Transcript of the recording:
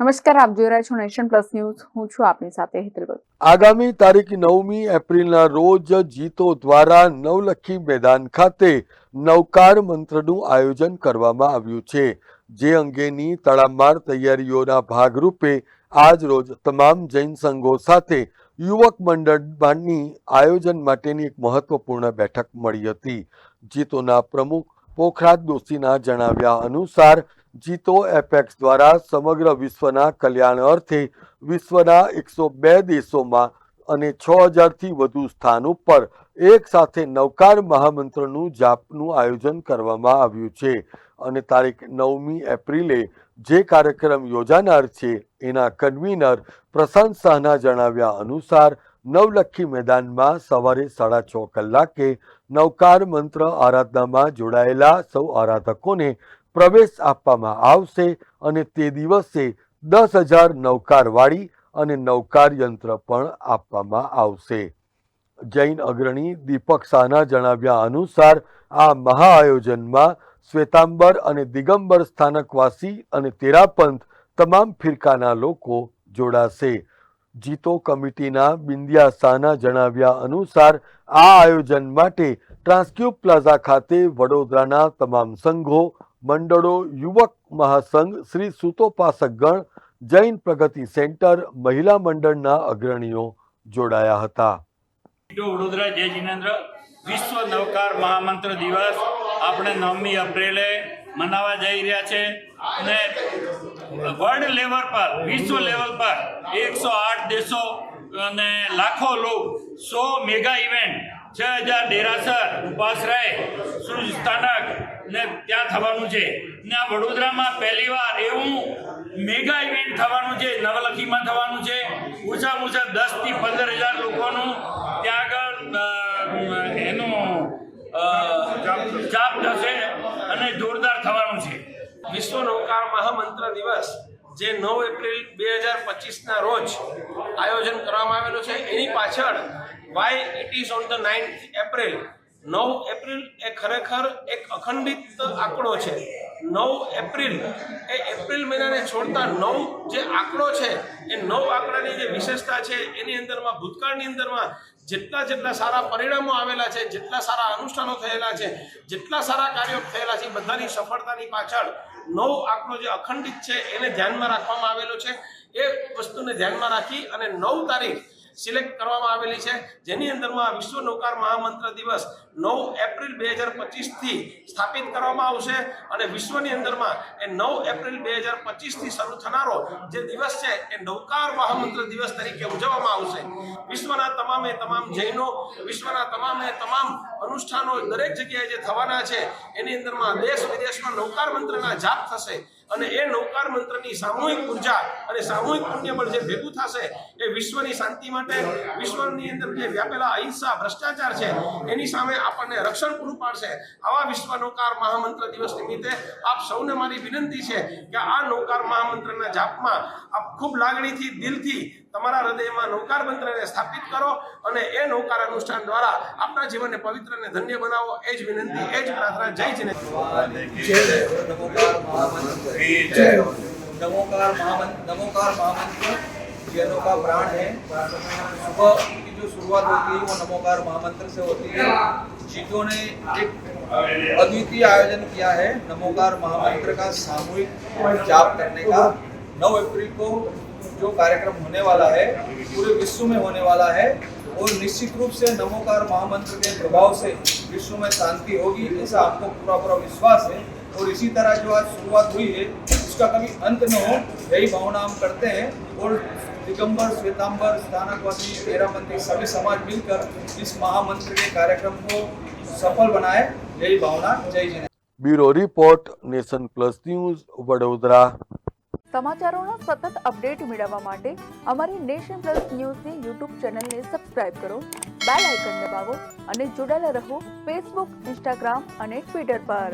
નમસ્કાર, આપ જોઈ રહ્યા છો નેશન પ્લસ ન્યૂઝ. હું છું આપની સાથે હેતલ ભગત. આગામી તારીખ 9મી એપ્રિલના રોજ જીતો દ્વારા નવલખી મેદાન ખાતે નવકાર મંત્રનું આયોજન કરવામાં આવ્યું છે. જે અંગેની તડામાર તૈયારીઓના ભાગરૂપે આજ રોજ તમામ જૈન સંઘો સાથે યુવક મંડળની આયોજન માટેની એક મહત્વપૂર્ણ બેઠક મળી હતી. જીતોના પ્રમુખ પોખરાજ દોશીના જણાવ્યા અનુસાર જીતો એપેક્સ દ્વારા સમગ્ર વિશ્વના કલ્યાણ અર્થે વિશ્વના 102 દેશોમાં અને 6000થી વધુ સ્થાન ઉપર એક સાથે નવકાર મહામંત્રનું જાપનું આયોજન કરવામાં આવ્યું છે અને તારીખ 9મી એપ્રિલે જે કાર્યક્રમ યોજાનાર છે એના કન્વીનર પ્રશાંત શાહના જણાવ્યા અનુસાર નવલખી મેદાનમાં સવારે 6:30 કલાકે નવકાર મંત્ર આરાધનામાં જોડાયેલા સૌ આરાધકોને પ્રવેશ આપવામાં આવશે અને તે દિવસે 10,000 નવકાર વાળી અને નવકાર યંત્ર પણ આપવામાં આવશે. જૈન અગ્રણી દીપક શાહના જણાવ્યા અનુસાર આ મહાઆયોજનમાં શ્વેતાંબર અને દિગંબર સ્થાનકવાસી અને તેરાપંથ તમામ ફિરકાના લોકો જોડાશે. જીતો કમિટીના બિંદિયા શાહના જણાવ્યા અનુસાર આ આયોજન માટે ટ્રાન્સક્યુબ પ્લાઝા ખાતે વડોદરાના તમામ સંઘો, મંડળો, યુવક મહાસંઘ, શ્રી સૂતોપાસકગણ, જૈન પ્રગતિ સેન્ટર, મહિલા મંડળના અગ્રણીઓ જોડાયા હતા. વડોદરા જય જિનેન્દ્ર વિશ્વ નવકાર મહામંત્ર દિવસ આપણે 9મી એપ્રિલે મનાવવા જઈ રહ્યા છે અને વર્લ્ડ લેવલ પર, વિશ્વ લેવલ પર 108 દેશો અને લાખો લોકો 100 મેગા ઇવેન્ટ, 6000 ડેરાસર, ઉપાશ્રય, સૂર્ય સ્થાનક ને ત્યાં થવાનું છે ને આ વડોદરામાં પહેલીવાર એવું મેગા ઇવેન્ટ થવાનું છે, નવલખીમાં થવાનું છે. ઓછામાં ઓછા 10થી 15,000 લોકોનું ત્યાં આગળ એનું જાપ થશે અને જોરદાર થવાનું છે. વિશ્વ નવકાર મહામંત્ર દિવસ જે 9 એપ્રિલ 2025ના રોજ આયોજન કરવામાં આવેલું છે, એની પાછળ why it is on the 9th April. 9 April એ ખરેખર એક અખંડિત આંકડો છે. 9 એપ્રિલ એ એપ્રિલ મહિનાને છોડતા 9 જે આંકડો છે એ 9 આંકડાની જે વિશેષતા છે એની અંદરમાં ભૂતકાળની અંદરમાં જેટલા સારા પરિણામો આવેલા છે, જેટલા સારા અનુષ્ઠાનો થયેલા છે, જેટલા સારા કાર્યો થયેલા છે, બધાની સફળતાની પાછળ 9 આંકડો જે અખંડિત છે એને ધ્યાનમાં રાખવામાં આવેલો છે. એ વસ્તુને ધ્યાનમાં રાખી અને 9 તારીખ સિલેક્ટ કરવામાં આવેલી છે, જેની અંદરમાં વિશ્વ નવકાર મહામંત્ર દિવસ 9 એપ્રિલ 2025થી સ્થાપિત કરવામાં આવશે અને વિશ્વની અંદરમાં એ 9 એપ્રિલ 2025થી શરૂ થનારો જે દિવસ છે એ નવકાર મહામંત્ર દિવસ તરીકે ઉજવવામાં આવશે. વિશ્વના તમામે તમામ જૈનો, વિશ્વના તમામે તમામ અનુષ્ઠાનો દરેક જગ્યાએ જે થવાના છે એની અંદરમાં દેશ વિદેશમાં નવકાર મંત્રના જાપ થશે અને એ નવકાર મંત્રની સામૂહિક ઉર્જા અને સામૂહિક પુણ્યબળ જે ભેગું થશે એ વિશ્વની શાંતિ માટે, વિશ્વની અંદર જે વ્યાપેલા અહિંસા, ભ્રષ્ટાચાર છે એની સામે આપણને રક્ષણ પૂરું પાડશે. આવા વિશ્વ નવકાર મહામંત્ર દિવસ નિમિત્તે આપ સૌને મારી વિનંતી છે કે આ નવકાર મહામંત્રના જાપમાં આપ ખૂબ લાગણીથી, દિલથી તમારા હૃદયમાં નવકાર મંત્રને સ્થાપિત કરો અને એ નવકાર અનુષ્ઠાન દ્વારા આપણા જીવનને પવિત્ર અને ધન્ય બનાવો. એ જ વિનંતી, એ જ પ્રાર્થના. જય જિનેન્દ્ર. नमोकार महामंत्र जैनों का प्राण है. सुबह की जो शुरुआत होती है वो नमोकार महामंत्र से होती है. जीतों ने एक अद्वितीय आयोजन किया है नमोकार महामंत्र का सामूहिक जाप करने का. 9 अप्रैल को जो कार्यक्रम होने वाला है पूरे विश्व में होने वाला है और निश्चित रूप से नमोकार महामंत्र के प्रभाव से विश्व में शांति होगी, ऐसा हमको पूरा विश्वास है. और इसी तरह जो आज शुरुआत हुई है उसका कभी अंत न हो, यही भावना हम करते हैं. और दिगंबर, श्वेतांबर, स्थानकवासी, तेरापंथी सभी समाज मिलकर इस महामंत्र के कार्यक्रम को सफल बनाए, यही भावना. जय Jinendra. Bureau report, nation plus news, Vadodara. સમાચારોના સતત અપડેટ મેળવવા માટે અમારી નેશન પ્લસ ન્યૂઝની યુટ્યુબ ચેનલને સબસ્ક્રાઇબ કરો, બેલ આઇકન દબાવો અને જોડાયેલા રહો ફેસબુક, ઇન્સ્ટાગ્રામ અને ટ્વિટર પર.